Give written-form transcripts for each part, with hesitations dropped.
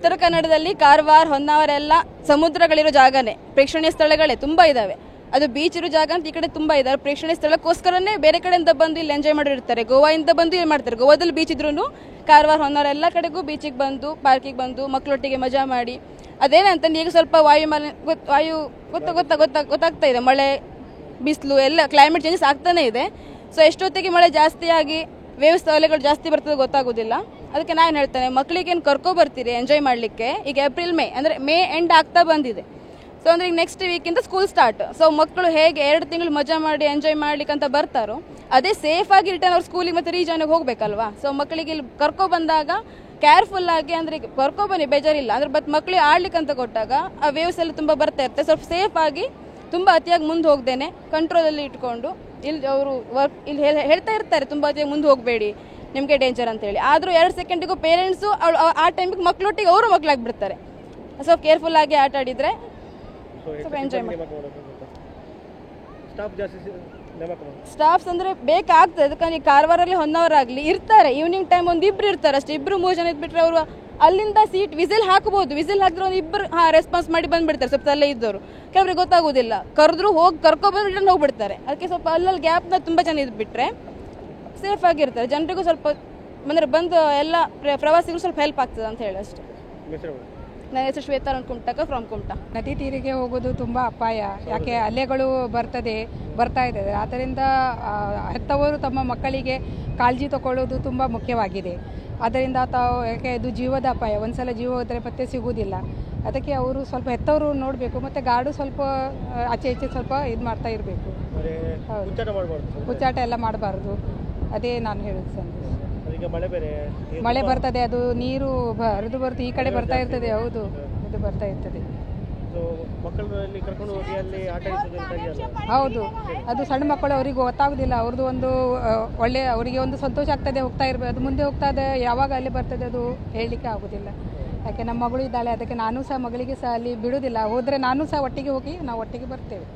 ಉತ್ತರ ಕನ್ನಡದಲ್ಲಿ ಕಾರವಾರ, ಹೊನ್ನಾವರ ಎಲ್ಲ ಸಮುದ್ರಗಳಿರೋ ಜಾಗನೇ, ಪ್ರೇಕ್ಷಣೀಯ ಸ್ಥಳಗಳೇ ತುಂಬಾ ಇದಾವೆ. ಅದು ಬೀಚ್ ಇರೋ ಜಾಗ ಅಂತ ಈ ಕಡೆ ತುಂಬಾ ಇದಾವೆ. ಪ್ರೇಕ್ಷಣೀಯ ಸ್ಥಳಕ್ಕೋಸ್ಕರನೇ ಬೇರೆ ಕಡೆಯಿಂದ ಬಂದು ಇಲ್ಲಿ ಎಂಜಾಯ್ ಮಾಡಿರ್ತಾರೆ. ಗೋವಾದಿಂದ ಬಂದು ಇಲ್ಲಿ ಮಾಡ್ತಾರೆ. ಗೋವಾದಲ್ಲಿ ಬೀಚ್ ಇದ್ರೂ ಕಾರವಾರ, ಹೊನ್ನಾವರ ಎಲ್ಲ ಕಡೆಗೂ ಬೀಚಿಗೆ ಬಂದು, ಪಾರ್ಕಿಗೆ ಬಂದು ಮಕ್ಕಳೊಟ್ಟಿಗೆ ಮಜಾ ಮಾಡಿ, ಅದೇನಂತ ಈಗ ಸ್ವಲ್ಪ ವಾಯು ಗೊತ್ತಾಗ್ತಾ ಇದೆ. ಮಳೆ, ಬಿಸಿಲು ಎಲ್ಲ ಕ್ಲೈಮೇಟ್ ಚೇಂಜಸ್ ಆಗ್ತಾನೆ ಇದೆ. ಸೊ ಎಷ್ಟೊತ್ತಿಗೆ ಮಳೆ ಜಾಸ್ತಿ ಆಗಿ ವೇವ್ಸ್ ಅಲೆಗಳು ಜಾಸ್ತಿ ಬರ್ತದೆ ಗೊತ್ತಾಗೋದಿಲ್ಲ. ಅದಕ್ಕೆ ನಾನು ಹೇಳ್ತೇನೆ, ಮಕ್ಕಳಿಗೆ ಏನು ಬರ್ತೀರಿ ಎಂಜಾಯ್ ಮಾಡಲಿಕ್ಕೆ. ಈಗ ಏಪ್ರಿಲ್ ಮೇ ಎಂಡ್ ಆಗ್ತಾ ಬಂದಿದೆ. ಸೊ ಅಂದ್ರೆ ಈಗ ನೆಕ್ಸ್ಟ್ ವೀಕಿಂದ ಸ್ಕೂಲ್ ಸ್ಟಾರ್ಟ್. ಸೊ ಮಕ್ಕಳು ಹೇಗೆ 2 ತಿಂಗಳು ಮಜಾ ಮಾಡಿ ಎಂಜಾಯ್ ಮಾಡ್ಲಿಕ್ಕೆ ಅಂತ ಬರ್ತಾರೋ, ಅದೇ ಸೇಫ್ ಆಗಿ ರಿಟರ್ನ್ ಅವ್ರ ಸ್ಕೂಲಿಗೆ ಮತ್ತೆ ರೀಜನ್ಗೆ ಹೋಗ್ಬೇಕಲ್ವಾ. ಸೊ ಮಕ್ಕಳಿಗೆ ಇಲ್ಲಿ ಬಂದಾಗ ಕೇರ್ಫುಲ್ ಆಗಿ, ಅಂದ್ರೆ ಬನ್ನಿ ಬೇಜಾರಿಲ್ಲ, ಅಂದ್ರೆ ಮಕ್ಕಳಿಗೆ ಆಡ್ಲಿಕ್ಕೆ ಅಂತ ಕೊಟ್ಟಾಗ ಆ ವೇವ್ಸ್ ಎಲ್ಲ ತುಂಬಾ ಬರ್ತಾ ಇರುತ್ತೆ. ಸ್ವಲ್ಪ ಸೇಫ್ ಆಗಿ, ತುಂಬಾ ಅತಿಯಾಗಿ ಮುಂದೆ ಹೋಗ್ದೇನೆ ಕಂಟ್ರೋಲಲ್ಲಿ ಇಟ್ಕೊಂಡು, ಇಲ್ಲಿ ಅವರು ಇಲ್ಲಿ ಹೇಳ್ತಾ ಇರ್ತಾರೆ ತುಂಬಾ ಅತಿಯಾಗಿ ಮುಂದೆ ಹೋಗಬೇಡಿ, ನಿಮಗೆ ಡೇಂಜರ್ ಅಂತ ಹೇಳಿ. ಆದ್ರೂ 2 ಸೆಕೆಂಡಿಗೂ ಪೇರೆಂಟ್ಸು ಆ ಟೈಮಿಗೆ ಮಕ್ಕಳೊಟ್ಟಿಗೆ ಅವರು ಮಕ್ಕಳಾಗ್ಬಿಡ್ತಾರೆ. ಸ್ವಲ್ಪ ಕೇರ್ಫುಲ್ ಆಗಿ ಆಟ ಆಡಿದ್ರೆ ಸ್ವಲ್ಪ ಎಂಜಾಯ್ ಮಾಡಿ. ಸ್ಟಾಫ್ಸ್ ಅಂದ್ರೆ ಬೇಕಾಗ್ತದೆ, ಅದಕ್ಕೆ ಕಾರವಾರಲ್ಲಿ ಹೊನ್ನಾವರ ಆಗಲಿ ಇರ್ತಾರೆ. ಈವ್ನಿಂಗ್ ಟೈಮ್ 1-2 ಇರ್ತಾರೆ ಅಷ್ಟೇ. 2-3 ಜನ ಇದ್ಬಿಟ್ರೆ ಅವರು ಅಲ್ಲಿಂದ ಸೀಟ್ ವಿಸಿಲ್ ಹಾಕಬಹುದು. ವಿಸಿಲ್ ಹಾಕಿದ್ರೆ 1-2 ರೆಸ್ಪಾನ್ಸ್ ಮಾಡಿ ಬಂದ್ಬಿಡ್ತಾರೆ. ಸ್ವಲ್ಪ ಅಲ್ಲೇ ಇದ್ದವರು ಕೆಲವರಿಗೆ ಗೊತ್ತಾಗೋದಿಲ್ಲ, ಕರೆದ್ರು ಕರ್ಕೊಬಂದು ರಿಟರ್ನ್ ಹೋಗ್ಬಿಡ್ತಾರೆ. ಅದಕ್ಕೆ ಸ್ವಲ್ಪ ಅಲ್ಲಲ್ಲಿ ಗ್ಯಾಪ್ನ ತುಂಬ ಜನ ಇದ್ಬಿಟ್ರೆ ಸೇಫ್ ಆಗಿರ್ತಾರೆ. ಜನರಿಗೂ ಸ್ವಲ್ಪ ಅಂದ್ರೆ ಬಂದು ಎಲ್ಲ ಪ್ರವಾಸಿಗಳು ಸ್ವಲ್ಪ ಹೆಲ್ಪ್ ಆಗ್ತದೆ ಅಂತ ಹೇಳಿ ಅಷ್ಟೇ. ನನ್ನ ಹೆಸರು ಶ್ವೇತಾ ಕುಮಟಕ ಫ್ರಮ್ ಕುಮಟಾ. ನದಿ ತೀರಿಗೆ ಹೋಗೋದು ತುಂಬ ಅಪಾಯ. ಯಾಕೆ ಅಲೆಗಳು ಬರ್ತಾ ಇದೆ. ಆದ್ದರಿಂದ ಹೆತ್ತವರು ತಮ್ಮ ಮಕ್ಕಳಿಗೆ ಕಾಳಜಿ ತಗೊಳ್ಳೋದು ತುಂಬ ಮುಖ್ಯವಾಗಿದೆ. ಅದರಿಂದ ಯಾಕೆ ಇದು ಜೀವದ ಅಪಾಯ, ಒಂದ್ಸಲ ಜೀವ ಹೋದರೆ ಮತ್ತೆ ಸಿಗುವುದಿಲ್ಲ. ಅದಕ್ಕೆ ಅವರು ಸ್ವಲ್ಪ ಹೆತ್ತವರು ನೋಡಬೇಕು, ಮತ್ತು ಗಾರ್ಡು ಸ್ವಲ್ಪ ಆಚೆ ಈಚೆ ಸ್ವಲ್ಪ ಇದು ಮಾಡ್ತಾ ಇರಬೇಕು. ಹುಚ್ಚಾಟ ಎಲ್ಲ ಮಾಡಬಾರ್ದು. ಅದೇ ನಾನು ಹೇಳೋದು ಸಂದೇಶ. ಮಳೆ ಬರ್ತದೆ, ಅದು ನೀರು ಹರಿದು ಬರ್ತು ಈ ಕಡೆ ಬರ್ತಾ ಇರ್ತದೆ. ಹೌದು, ಇದು ಬರ್ತಾ ಇರ್ತದೆ. ಹೌದು, ಅದು ಸಣ್ಣ ಮಕ್ಕಳು, ಅವರಿಗೆ ಗೊತ್ತಾಗೋದಿಲ್ಲ. ಅವ್ರದ್ದು ಒಂದು ಒಳ್ಳೆ, ಅವರಿಗೆ ಒಂದು ಸಂತೋಷ ಆಗ್ತದೆ, ಹೋಗ್ತಾ ಇರ್ಬೇಕು. ಅದು ಮುಂದೆ ಹೋಗ್ತಾ ಇದೆ, ಯಾವಾಗ ಅಲ್ಲಿ ಬರ್ತದೆ ಅದು ಹೇಳಲಿಕ್ಕೆ ಆಗೋದಿಲ್ಲ. ಯಾಕೆ ನಮ್ಮ ಮಗಳು ಇದ್ದಾಳೆ, ಅದಕ್ಕೆ ನಾನು ಸಹ ಮಗಳಿಗೆ ಸಹ ಅಲ್ಲಿ ಬಿಡೋದಿಲ್ಲ. ಹೋದರೆ ನಾನು ಸಹ ಒಟ್ಟಿಗೆ ಹೋಗಿ ನಾವು ಒಟ್ಟಿಗೆ ಬರ್ತೇವೆ.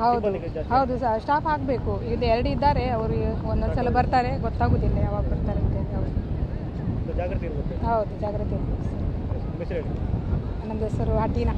ಹೌದು ಹೌದು ಸಹ ಸ್ಟಾಫ್ ಹಾಕಬೇಕು. ಇಲ್ಲಿ 2 ಇದ್ದಾರೆ, ಅವರು ಒಂದೊಂದ್ಸಲ ಬರ್ತಾರೆ, ಗೊತ್ತಾಗೋದಿಲ್ಲ ಯಾವಾಗ ಬರ್ತಾರೆ ಅಂತ. ಹೌದು, ಜಾಗ್ರತೆ ಇರಬೇಕು. ನಮ್ಮ ಹೆಸರು ಹಟೀನಾ.